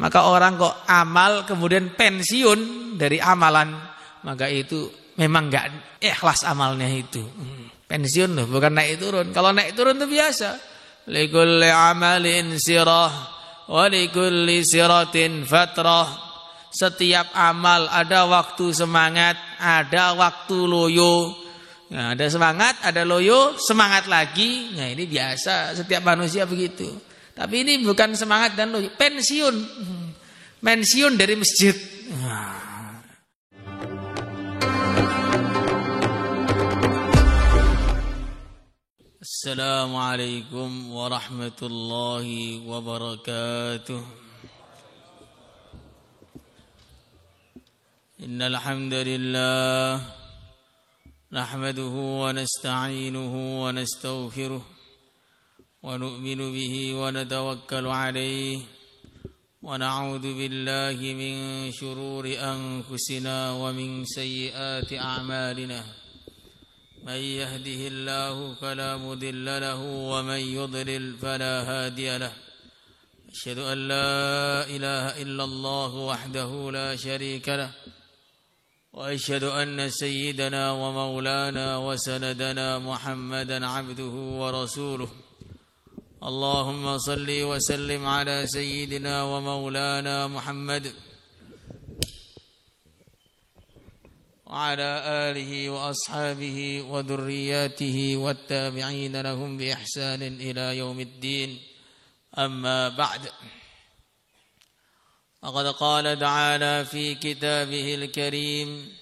Maka orang kok amal kemudian pensiun dari amalan, maka itu memang enggak ikhlas amalnya itu. Pensiun loh, bukan naik turun. Kalau naik turun itu biasa. Likulli amalin sirah wa likulli siratin fatrah. Setiap amal ada waktu semangat, ada waktu loyo. Nah, ada semangat, ada loyo, semangat lagi. Nah, ini biasa, setiap manusia begitu. Tapi ini bukan semangat dan loyo, pensiun. Pensiun dari masjid. Assalamualaikum warahmatullahi wabarakatuh. Innal hamdalillah nahmaduhu wa nasta'inuhu wa nastaghfiruh wa nu'minu bihi wa natawakkalu alayhi wa na'udzu billahi min shururi anfusina wa min sayyiati a'malina may yahdihillahu fala mudilla lahu wa may yudlil fala hadiya lahu asyhadu an la ilaha illallah wahdahu la syarika lahu وأشهد أن سيدنا ومولانا وسندنا محمدا عبده ورسوله اللهم صل وسلم على سيدنا ومولانا محمد وعلى آله وأصحابه وذرياته والتابعين لهم بإحسان إلى يوم الدين أما بعد وقد قال تعالى في كتابه الكريم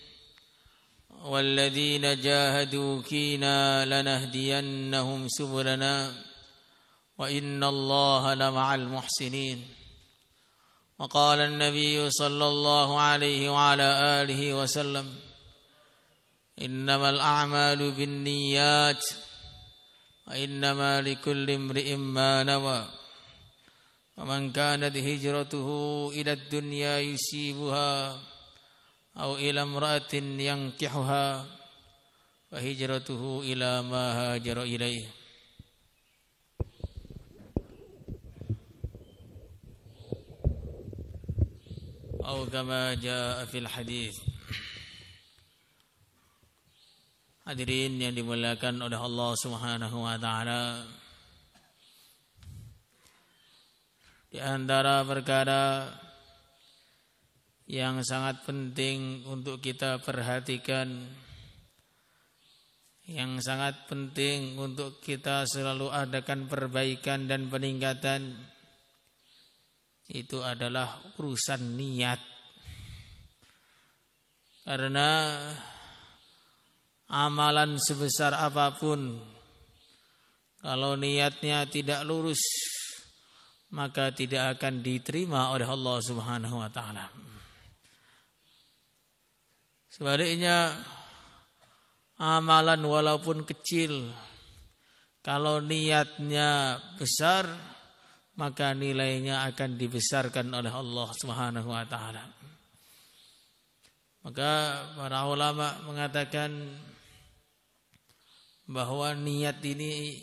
والذين جاهدوا فينا لنهدينهم سبلنا وإن الله لمع المحسنين وقال النبي صلى الله عليه وعلى آله وسلم إنما الأعمال بالنيات وإنما لكل امرئ ما نوى ومن كانت هجرته إلى الدنيا يصيبها أو إلى امرأة ينكحها فهجرته إلى ما هاجر إليه أو كما جاء في الحديث. Hadirin yang dimuliakan oleh Allah Subhanahu wa taala, di antara perkara yang sangat penting untuk kita perhatikan, yang sangat penting untuk kita selalu adakan perbaikan dan peningkatan, itu adalah urusan niat. Karena amalan sebesar apapun, kalau niatnya tidak lurus, maka tidak akan diterima oleh Allah Subhanahu wa taala. Sebaliknya, amalan walaupun kecil, kalau niatnya besar, maka nilainya akan dibesarkan oleh Allah Subhanahu wa taala. Maka para ulama mengatakan bahwa niat ini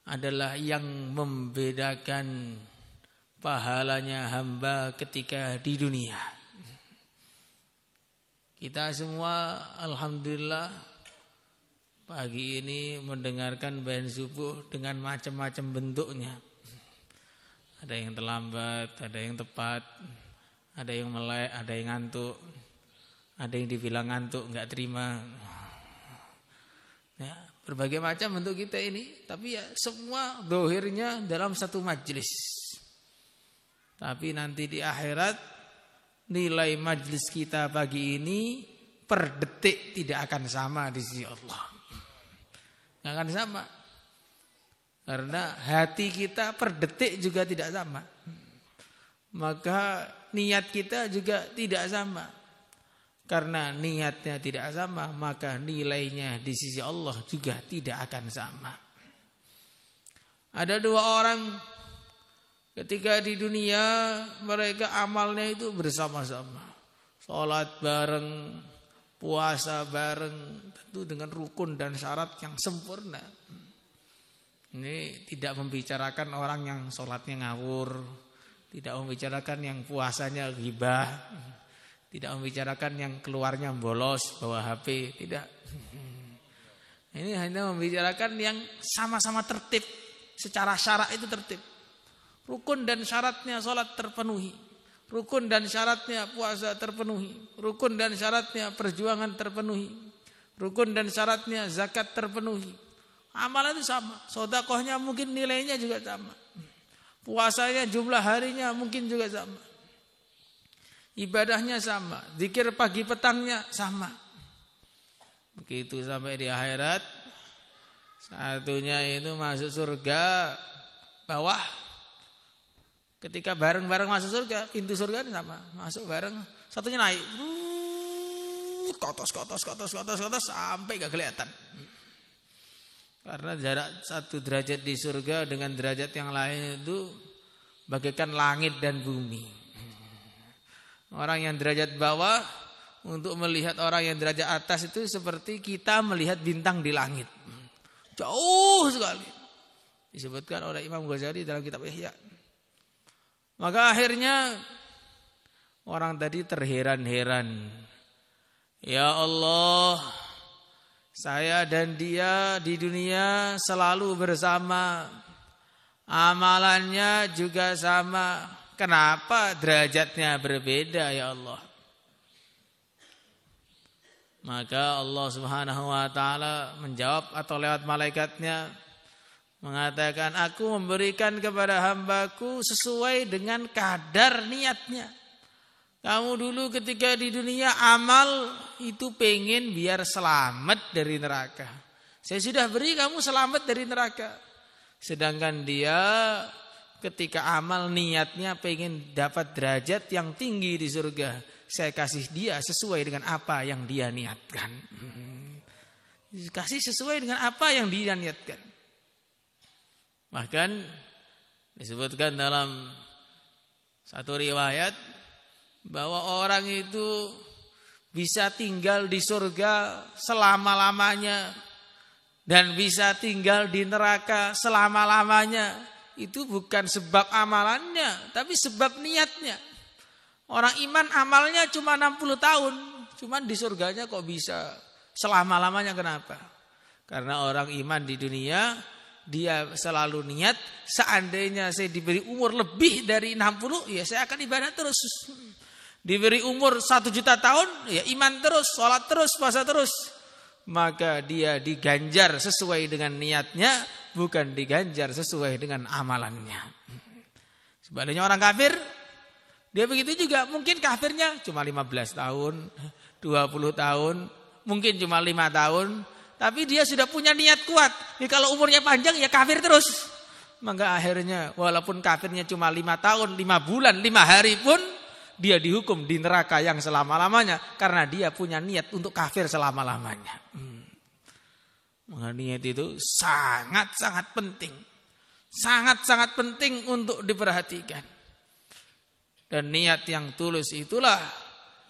adalah yang membedakan pahalanya hamba ketika di dunia. Kita semua alhamdulillah pagi ini mendengarkan bayan subuh dengan macam-macam bentuknya. Ada yang terlambat, ada yang tepat, ada yang melek, ada yang ngantuk, ada yang dibilang ngantuk enggak terima. Ya, berbagai macam bentuk kita ini, tapi ya semua dohirnya dalam satu majlis. Tapi nanti di akhirat nilai majlis kita pagi ini per detik tidak akan sama di sisi Allah. Tidak akan sama. Karena hati kita per detik juga tidak sama. Maka niat kita juga tidak sama. Karena niatnya tidak sama, maka nilainya di sisi Allah juga tidak akan sama. Ada dua orang ketika di dunia mereka amalnya itu bersama-sama. Sholat bareng, puasa bareng, tentu dengan rukun dan syarat yang sempurna. Ini tidak membicarakan orang yang sholatnya ngawur, Tidak membicarakan yang puasanya ghibah, tidak membicarakan yang keluarnya bolos bawa HP, tidak. Ini hanya membicarakan yang sama-sama tertib, secara syarak itu tertib. Rukun dan syaratnya salat terpenuhi, rukun dan syaratnya puasa terpenuhi, rukun dan syaratnya perjuangan terpenuhi, rukun dan syaratnya zakat terpenuhi. Amalan itu sama, sedekahnya mungkin nilainya juga sama. Puasanya jumlah harinya mungkin juga sama. Ibadahnya sama, zikir pagi petangnya sama. Begitu sampai di akhirat, satunya itu masuk surga bawah. Ketika bareng-bareng masuk surga, pintu surga sama, masuk bareng, satunya naik. Kotos sampai gak kelihatan. Karena jarak 1 derajat di surga dengan derajat yang lain itu bagaikan langit dan bumi. Orang yang derajat bawah untuk melihat orang yang derajat atas itu seperti kita melihat bintang di langit. Jauh sekali. Disebutkan oleh Imam Ghazali dalam kitab Ihya. Maka akhirnya orang tadi terheran-heran. Ya Allah, saya dan dia di dunia selalu bersama. Amalannya juga sama. Kenapa derajatnya berbeda ya Allah? Maka Allah Subhanahu wa taala menjawab atau lewat malaikatnya mengatakan, aku memberikan kepada hambaku sesuai dengan kadar niatnya. Kamu dulu ketika di dunia amal itu pengen biar selamat dari neraka. Saya sudah beri kamu selamat dari neraka. Sedangkan dia ketika amal niatnya pengen dapat derajat yang tinggi di surga. Saya kasih dia sesuai dengan apa yang dia niatkan. Kasih sesuai dengan apa yang dia niatkan. Bahkan disebutkan dalam satu riwayat bahwa orang itu bisa tinggal di surga selama-lamanya dan bisa tinggal di neraka selama-lamanya. Itu bukan sebab amalannya, tapi sebab niatnya. Orang iman amalnya cuma 60 tahun, cuman di surganya kok bisa selama-lamanya, kenapa? Karena orang iman di dunia dia selalu niat, seandainya saya diberi umur lebih dari 60, ya saya akan ibadah terus. Diberi umur 1 juta tahun, ya iman terus, sholat terus, puasa terus. Maka dia diganjar sesuai dengan niatnya, bukan diganjar sesuai dengan amalannya. Sebaliknya orang kafir, dia begitu juga, mungkin kafirnya cuma 15 tahun, 20 tahun, mungkin cuma 5 tahun. Tapi dia sudah punya niat kuat. Jadi kalau umurnya panjang ya kafir terus. Maka akhirnya walaupun kafirnya cuma 5 tahun, 5 bulan, 5 hari pun dia dihukum di neraka yang selama-lamanya. Karena dia punya niat untuk kafir selama-lamanya. Maka niat itu sangat-sangat penting. Sangat-sangat penting untuk diperhatikan. Dan niat yang tulus itulah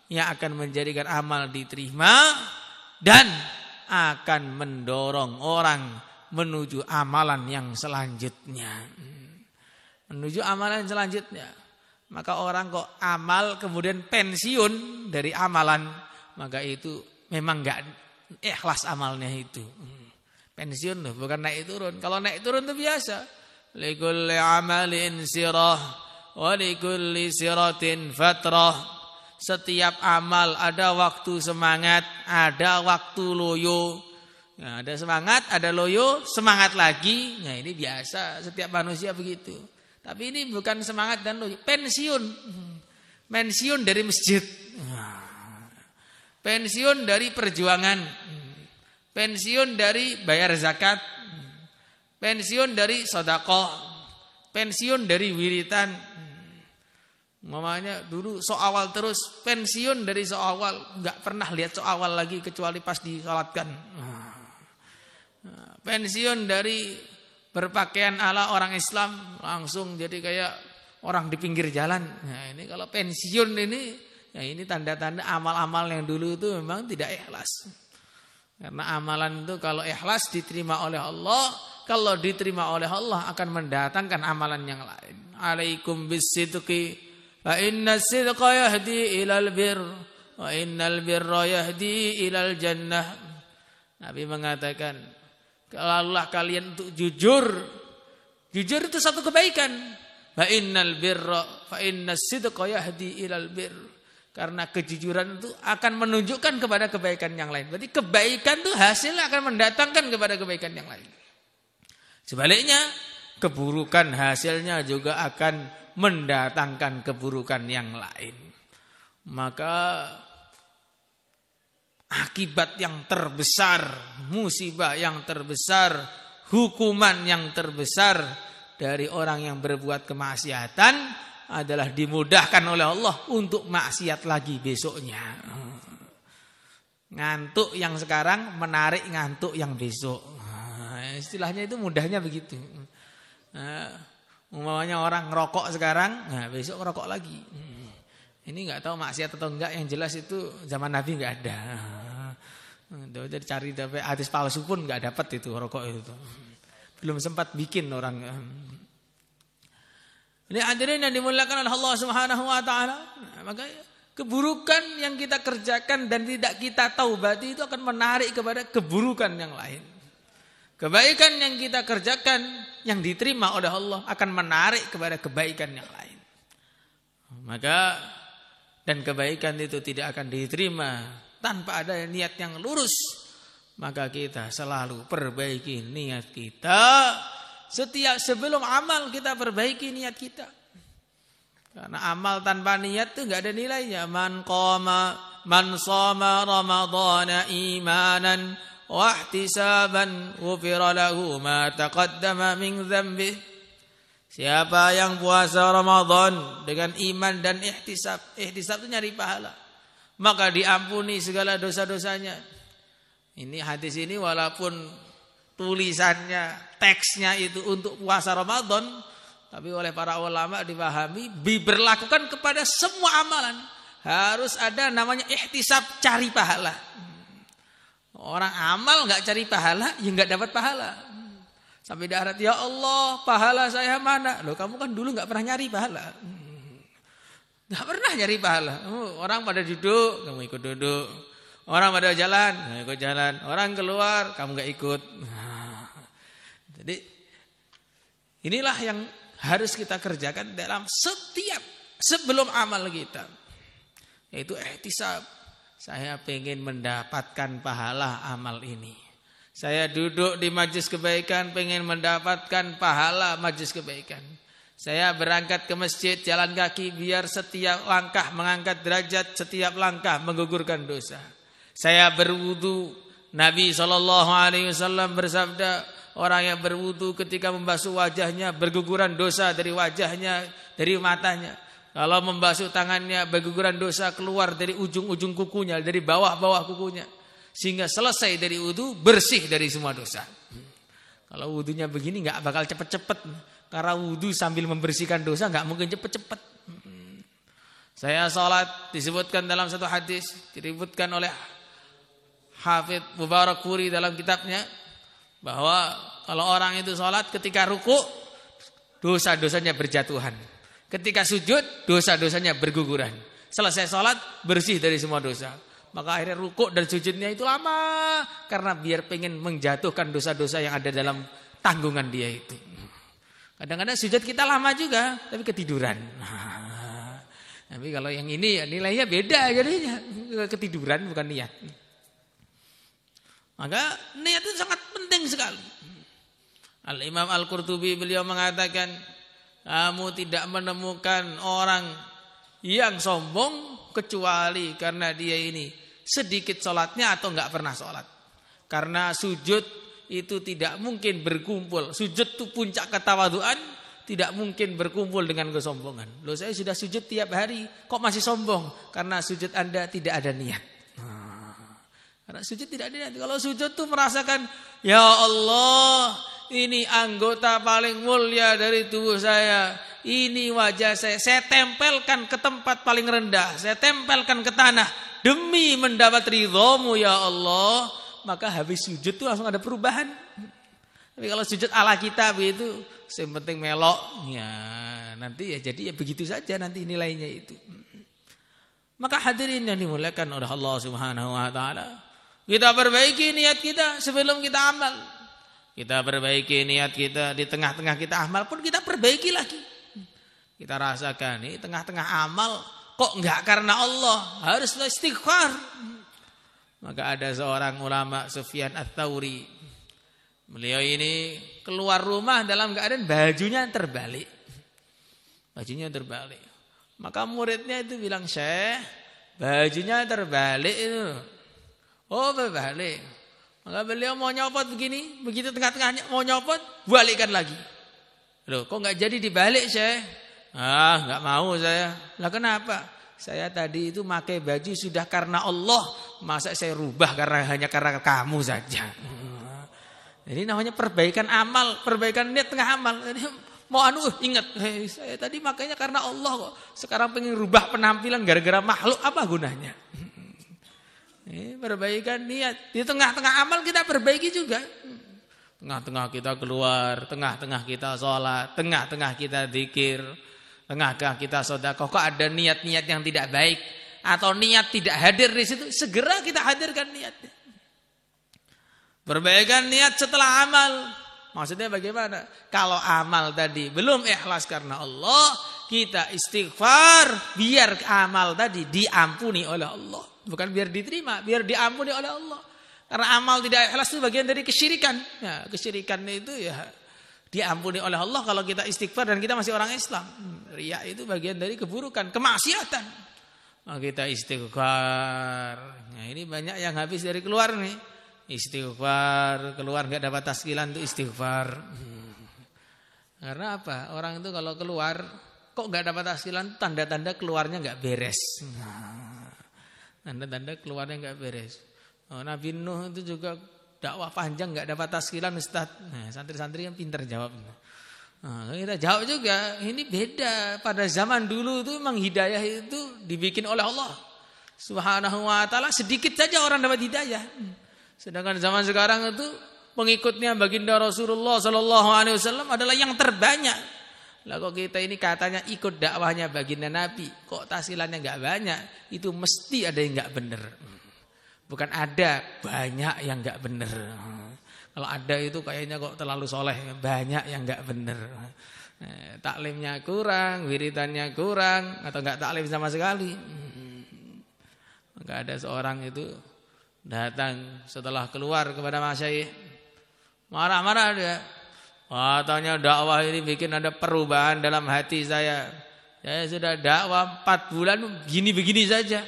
yang akan menjadikan amal diterima dan akan mendorong orang menuju amalan yang selanjutnya. Menuju amalan selanjutnya. Maka orang kok amal kemudian pensiun dari amalan, maka itu memang enggak ikhlas amalnya itu. Pensiun loh, bukan naik turun. Kalau naik turun itu biasa. Likulli amalin sirah wa likulli siratin fatrah. Setiap amal ada waktu semangat, ada waktu loyo. Nah, ada semangat, ada loyo, semangat lagi. Nah, ini biasa, setiap manusia begitu. Tapi ini bukan semangat dan loyo, pensiun. Pensiun dari masjid. Pensiun dari perjuangan. Pensiun dari bayar zakat. Pensiun dari sedekah. Pensiun dari wiritan. Mamanya dulu soawal terus, pensiun dari soawal, nggak pernah lihat soawal lagi kecuali pas disalatkan. Pensiun dari berpakaian ala orang Islam, langsung jadi kayak orang di pinggir jalan. Nah, ini kalau pensiun ini, ya ini tanda-tanda amal-amal yang dulu itu memang tidak ikhlas. Karena amalan itu kalau ikhlas diterima oleh Allah, kalau diterima oleh Allah akan mendatangkan amalan yang lain. Alaikum bisidqi fa inna sidqa yahdi ilal bir wa innal birra yahdi ilal jannah. Nabi mengatakan, kalaulah kalian untuk jujur. Jujur itu satu kebaikan. Fa innal birra fa inna sidqa yahdi ilal bir. Karena kejujuran itu akan menunjukkan kepada kebaikan yang lain. Berarti kebaikan itu hasilnya akan mendatangkan kepada kebaikan yang lain. Sebaliknya, keburukan hasilnya juga akan mendatangkan keburukan yang lain. Maka akibat yang terbesar, musibah yang terbesar, hukuman yang terbesar dari orang yang berbuat kemaksiatan adalah dimudahkan oleh Allah untuk maksiat lagi besoknya. Ngantuk yang sekarang menarik ngantuk yang besok. Istilahnya itu mudahnya begitu. Umpamanya orang ngerokok sekarang, besok ngerokok lagi. Ini nggak tahu maksiat atau enggak, yang jelas itu zaman Nabi nggak ada. Jadi cari hadis palsu pun nggak dapat itu rokok itu. Belum sempat bikin orang. Ini hadirin yang dimuliakan oleh Allah Subhanahu wa taala. Maka keburukan yang kita kerjakan dan tidak kita taubati itu akan menarik kepada keburukan yang lain. Kebaikan yang kita kerjakan yang diterima oleh Allah akan menarik kepada kebaikan yang lain. Maka dan kebaikan itu tidak akan diterima tanpa ada niat yang lurus. Maka kita selalu perbaiki niat kita. Setiap sebelum amal kita perbaiki niat kita. Karena amal tanpa niat itu enggak ada nilainya. Man shoma ramadhana imanan wa ihtisaban ghufira lahu ma taqaddama min dzambi. Siapa yang puasa Ramadan dengan iman dan ihtisab. Ihtisab itu nyari pahala. Maka diampuni segala dosa-dosanya. Ini hadis ini walaupun tulisannya, teksnya itu untuk puasa Ramadan, tapi oleh para ulama dipahami diberlakukan kepada semua amalan. Harus ada namanya ihtisab, cari pahala. Orang amal nggak cari pahala, ya nggak dapat pahala. Sampai di akhirat, ya Allah, pahala saya mana? Loh, kamu kan dulu nggak pernah nyari pahala. Nggak pernah nyari pahala. Orang pada duduk, kamu ikut duduk. Orang pada jalan, kamu ikut jalan. Orang keluar, kamu nggak ikut. Jadi inilah yang harus kita kerjakan dalam setiap sebelum amal kita. Yaitu ihtisab. Saya pengen mendapatkan pahala amal ini. Saya duduk di majelis kebaikan pengen mendapatkan pahala majelis kebaikan. Saya berangkat ke masjid jalan kaki biar setiap langkah mengangkat derajat, setiap langkah menggugurkan dosa. Saya berwudu. Nabi SAW bersabda, orang yang berwudu ketika membasuh wajahnya berguguran dosa dari wajahnya, dari matanya. Kalau membasuh tangannya berguguran dosa keluar dari ujung-ujung kukunya, dari bawah-bawah kukunya. Sehingga selesai dari wudu bersih dari semua dosa. Kalau wudunya begini nggak bakal cepet-cepet. Karena wudu sambil membersihkan dosa nggak mungkin cepet-cepet. Saya sholat disebutkan dalam satu hadis, disebutkan oleh Hafidz Mubarakfuri dalam kitabnya, bahwa kalau orang itu sholat ketika ruku dosa-dosanya berjatuhan, ketika sujud dosa-dosanya berguguran, selesai sholat bersih dari semua dosa. Maka akhirnya ruku dan sujudnya itu lama karena biar pengen menjatuhkan dosa-dosa yang ada dalam tanggungan dia itu. Kadang-kadang sujud kita lama juga tapi ketiduran. Tapi kalau yang ini ya nilainya beda jadinya, ketiduran bukan niat. Maka niat itu sangat penting sekali. Al-Imam Al-Qurtubi beliau mengatakan, kamu tidak menemukan orang yang sombong kecuali karena dia ini sedikit sholatnya atau enggak pernah sholat. Karena sujud itu tidak mungkin berkumpul. Sujud itu puncak ketawaduan, tidak mungkin berkumpul dengan kesombongan. Loh, saya sudah sujud tiap hari, kok masih sombong? Karena sujud Anda tidak ada niat. Karena sujud tidak ada niat. Kalau sujud tuh merasakan, ya Allah, ini anggota paling mulia dari tubuh saya. Ini wajah saya tempelkan ke tempat paling rendah. Saya tempelkan ke tanah demi mendapat ridhamu ya Allah. Maka habis sujud tuh langsung ada perubahan. Tapi kalau sujud ala kitab itu yang penting melok, ya nanti ya jadi ya begitu saja nanti nilainya itu. Maka hadirin yang dimuliakan oleh Allah Subhanahu wa taala, kita perbaiki niat kita sebelum kita amal. Kita perbaiki niat kita di tengah-tengah kita amal pun kita perbaiki lagi. Kita rasakan ini tengah-tengah amal kok enggak karena Allah, harus istighfar. Maka ada seorang ulama Sufyan Ats-Tsauri. Beliau ini keluar rumah dalam keadaan bajunya terbalik. Bajunya terbalik. Maka muridnya itu bilang, "Syekh, bajunya terbalik itu." "Oh, berbalik." Maka beliau mau nyopot begini, begitu tengah-tengahnya mau nyopot, balikkan lagi. "Loh, kok enggak jadi dibalik, Syekh?" "Ah, enggak mau saya." "Lah kenapa?" "Saya tadi itu pakai baju sudah karena Allah, masa saya rubah hanya karena kamu saja." Jadi namanya perbaikan amal, perbaikan niat tengah amal. Jadi mau ingat, saya tadi makanya karena Allah kok. Sekarang pengen rubah penampilan gara-gara makhluk, apa gunanya? Ini perbaikan niat. Di tengah-tengah amal kita perbaiki juga. Tengah-tengah kita keluar, tengah-tengah kita sholat, tengah-tengah kita zikir, tengah-tengah kita sedekah. Kok ada niat-niat yang tidak baik atau niat tidak hadir di situ, segera kita hadirkan niatnya. Perbaikan niat setelah amal. Maksudnya bagaimana? Kalau amal tadi belum ikhlas karena Allah, kita istighfar biar amal tadi diampuni oleh Allah. Bukan biar diterima, biar diampuni oleh Allah. Karena amal tidak ikhlas itu bagian dari kesyirikan. Ya, kesyirikan itu ya diampuni oleh Allah kalau kita istighfar dan kita masih orang Islam. Riya itu bagian dari keburukan, kemaksiatan. Nah, kita istighfar. Nah, ini banyak yang habis dari keluar nih. Istighfar, keluar gak dapat taskilan itu istighfar. Karena apa? Orang itu kalau keluar kok gak dapat taskilan, tanda-tanda keluarnya gak beres. Tanda-tanda keluarnya gak beres. Nabi Nuh itu juga dakwah panjang gak dapat taskilan, Ustaz. Nah, santri-santri yang pintar jawab. Kita jawab juga, ini beda. Pada zaman dulu itu memang hidayah itu dibikin oleh Allah Subhanahu wa taala, sedikit saja orang dapat hidayah. Sedangkan zaman sekarang itu pengikutnya baginda Rasulullah Sallallahu Alaihi Wasallam adalah yang terbanyak. Lah kok kita ini katanya ikut dakwahnya baginda Nabi, kok tahsilannya nggak banyak? Itu mesti ada yang nggak benar. Bukan ada, banyak yang nggak benar. Kalau ada itu kayaknya kok terlalu soleh, banyak yang nggak benar. Taklimnya kurang, wiridannya kurang, atau nggak taklim sama sekali. Maka ada seorang itu datang setelah keluar kepada Masyaikh, marah-marah dia. Katanya dakwah ini bikin ada perubahan dalam hati saya. Saya sudah dakwah 4 bulan begini saja.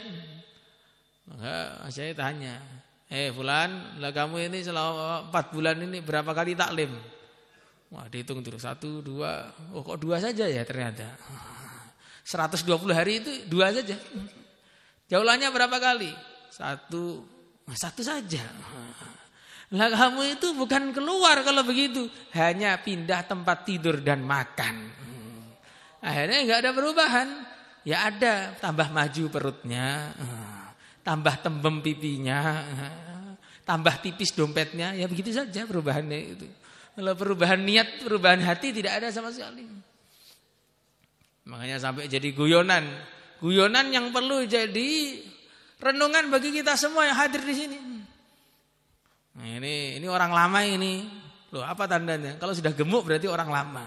Maka Masyaikh tanya, Fulan, lah kamu ini selama 4 bulan ini berapa kali taklim? Wah, dihitung terus 1, 2. Oh, kok 2 saja ya ternyata. 120 hari itu 2 saja. Jaulannya berapa kali? 1 saja. Lah kamu itu bukan keluar kalau begitu, hanya pindah tempat tidur dan makan. Akhirnya nggak ada perubahan. Ya ada, tambah maju perutnya, tambah tembem pipinya, tambah tipis dompetnya. Ya begitu saja perubahannya itu. Kalau perubahan niat, perubahan hati tidak ada sama sekali. Makanya sampai jadi guyonan. Guyonan yang perlu jadi renungan bagi kita semua yang hadir di sini. Nah, ini orang lama ini. Loh, apa tandanya? Kalau sudah gemuk berarti orang lama.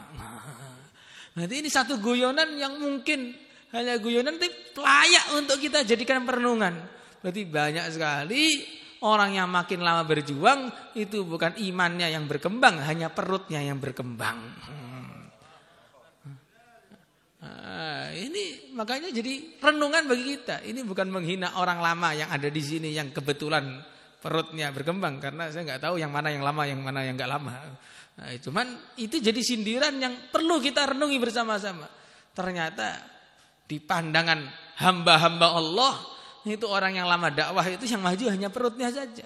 Nanti ini satu guyonan yang mungkin hanya guyonan tapi layak untuk kita jadikan perenungan. Berarti banyak sekali orang yang makin lama berjuang itu bukan imannya yang berkembang, hanya perutnya yang berkembang. Ini makanya jadi renungan bagi kita. Ini bukan menghina orang lama yang ada di sini yang kebetulan perutnya berkembang, karena saya nggak tahu yang mana yang lama, yang mana yang nggak lama. Nah, cuman itu jadi sindiran yang perlu kita renungi bersama-sama. Ternyata di pandangan hamba-hamba Allah itu orang yang lama dakwah itu yang maju hanya perutnya saja.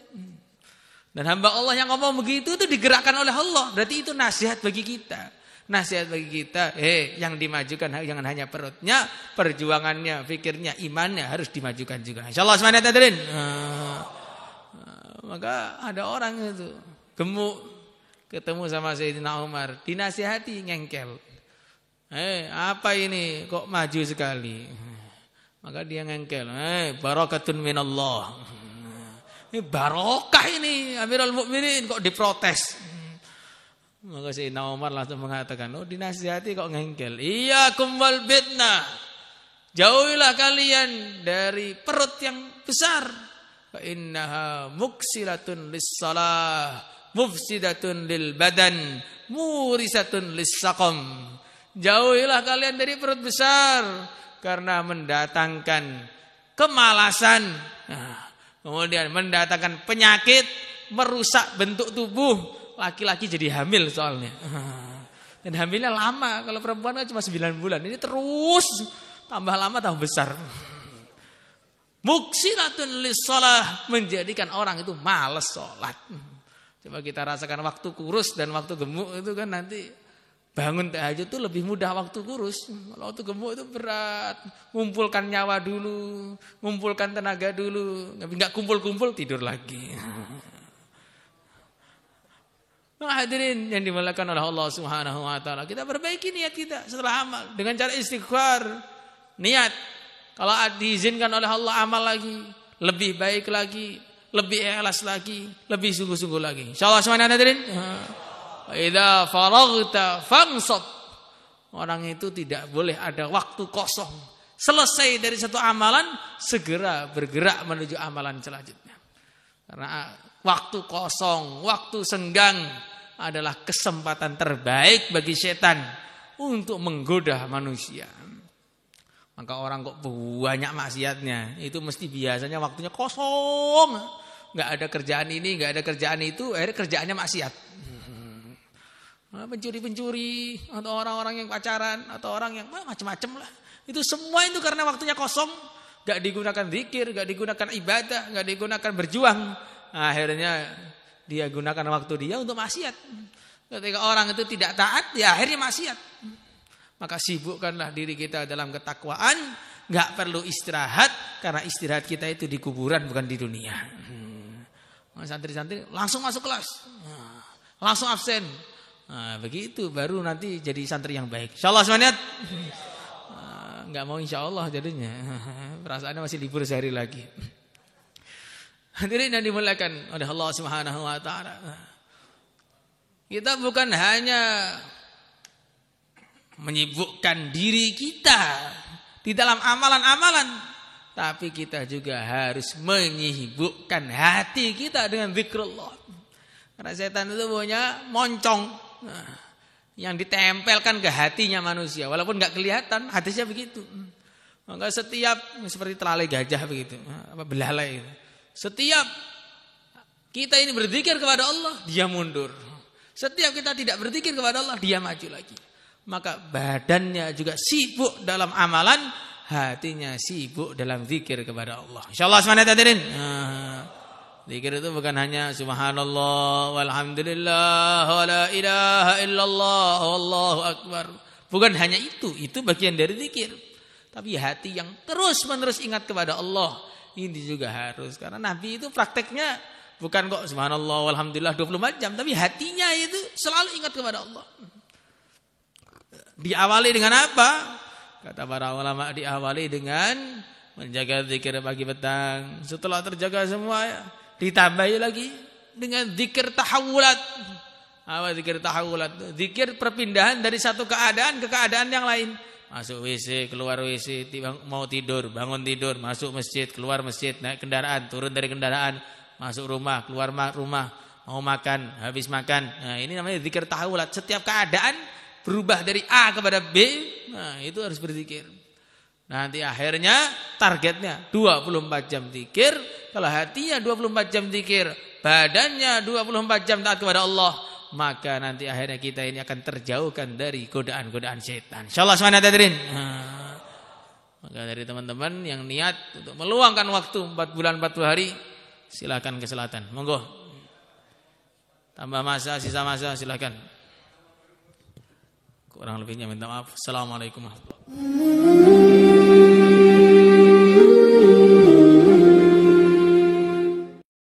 Dan hamba Allah yang ngomong begitu itu digerakkan oleh Allah. Berarti itu nasihat bagi kita. Nasihat bagi kita, yang dimajukan jangan hanya perutnya, perjuangannya, fikirnya, imannya harus dimajukan juga. Insyaallah semangat hadirin. Maka ada orang itu gemuk, ketemu sama Sayyidina Umar, dinasihati ngengkel. Apa ini kok maju sekali? Maka dia ngengkel. Barakatun minallah. Ini barokah ini Amirul Mukminin kok diprotes. Maka Sayyidina Umar langsung mengatakan, dinasihati kok ngengkel. Iyyakum wal fitnah. Jauhilah kalian dari perut yang besar. Fa innaha muksilatun lis-shalah, mufsidatun lil badan, murisatun lis-saqam. Jauhilah kalian dari perut besar karena mendatangkan kemalasan. Kemudian mendatangkan penyakit, merusak bentuk tubuh. Laki-laki jadi hamil soalnya. Dan hamilnya lama. Kalau perempuan kan cuma 9 bulan. Ini terus tambah lama tambah besar. Muksiratun lis-shalah, menjadikan orang itu malas sholat. Coba kita rasakan waktu kurus dan waktu gemuk itu kan nanti bangun tahajud itu lebih mudah waktu kurus. Kalau waktu gemuk itu berat. Ngumpulkan nyawa dulu, ngumpulkan tenaga dulu. Enggak kumpul-kumpul tidur lagi. Hadirin yang dimuliakan oleh Allah Subhanahu wa taala, kita perbaiki niat kita setelah amal dengan cara istighfar. Niat kalau diizinkan oleh Allah amal lagi, lebih baik lagi, lebih ikhlas lagi, lebih sungguh-sungguh lagi. Insyaallah semuanya hadirin. Idza faraghta fansab. Orang itu tidak boleh ada waktu kosong. Selesai dari satu amalan, segera bergerak menuju amalan selanjutnya. Karena waktu kosong, waktu senggang adalah kesempatan terbaik bagi setan untuk menggoda manusia. Maka orang kok banyak maksiatnya, itu mesti biasanya waktunya kosong. Enggak ada kerjaan ini, enggak ada kerjaan itu, akhirnya kerjaannya maksiat. Pencuri-pencuri, atau orang-orang yang pacaran, atau orang yang macam-macam lah. Itu semua itu karena waktunya kosong. Enggak digunakan zikir, enggak digunakan ibadah, enggak digunakan berjuang. Akhirnya dia gunakan waktu dia untuk maksiat. Ketika orang itu tidak taat, ya akhirnya maksiat. Maka sibukkanlah diri kita dalam ketakwaan. Gak perlu istirahat, karena istirahat kita itu di kuburan bukan di dunia. Santri-santri langsung masuk kelas, langsung absen. Begitu baru nanti jadi santri yang baik. InsyaAllah semuanya. Gak mau insyaAllah jadinya. Perasaannya masih libur sehari lagi. Hadirin yang dimuliakan oleh Allah Subhanahu wa taala. Kita bukan hanya menyibukkan diri kita di dalam amalan-amalan, tapi kita juga harus menyibukkan hati kita dengan zikrullah. Karena setan itu punya moncong yang ditempelkan ke hatinya manusia, walaupun enggak kelihatan, hadisnya begitu. Maka setiap seperti telalai gajah begitu, belalai itu. Setiap kita ini berzikir kepada Allah, dia mundur. Setiap kita tidak berzikir kepada Allah, dia maju lagi. Maka badannya juga sibuk dalam amalan, hatinya sibuk dalam zikir kepada Allah. InsyaAllah semuanya hadirin. Zikir itu bukan hanya subhanallah walhamdulillah wa la ilaha illallah wallahu akbar. Bukan hanya itu bagian dari zikir. Tapi hati yang terus-menerus ingat kepada Allah, ini juga harus. Karena Nabi itu prakteknya bukan kok subhanallah walhamdulillah 24 jam, tapi hatinya itu selalu ingat kepada Allah. Diawali dengan apa? Kata para ulama, diawali dengan menjaga zikir pagi petang. Setelah terjaga semua, ditambahi lagi dengan zikir tahawulat. Apa zikir tahawulat? Zikir perpindahan dari satu keadaan ke keadaan yang lain. Masuk WC, keluar WC, mau tidur, bangun tidur, masuk masjid, keluar masjid, naik kendaraan, turun dari kendaraan, masuk rumah, keluar rumah, mau makan, habis makan. Nah, ini namanya zikir tahawulat. Setiap keadaan berubah dari A kepada B, nah itu harus berzikir. Nanti akhirnya targetnya 24 jam zikir. Kalau hatinya 24 jam zikir, badannya 24 jam taat kepada Allah, maka nanti akhirnya kita ini akan terjauhkan dari godaan-godaan setan. InsyaAllah semuanya hadirin. Maka dari teman-teman yang niat untuk meluangkan waktu 4 bulan 40 hari, silakan ke selatan. Monggo. Tambah masa, sisa masa silakan. Kurang lebihnya minta maaf. Assalamualaikum warahmatullahi wabarakatuh.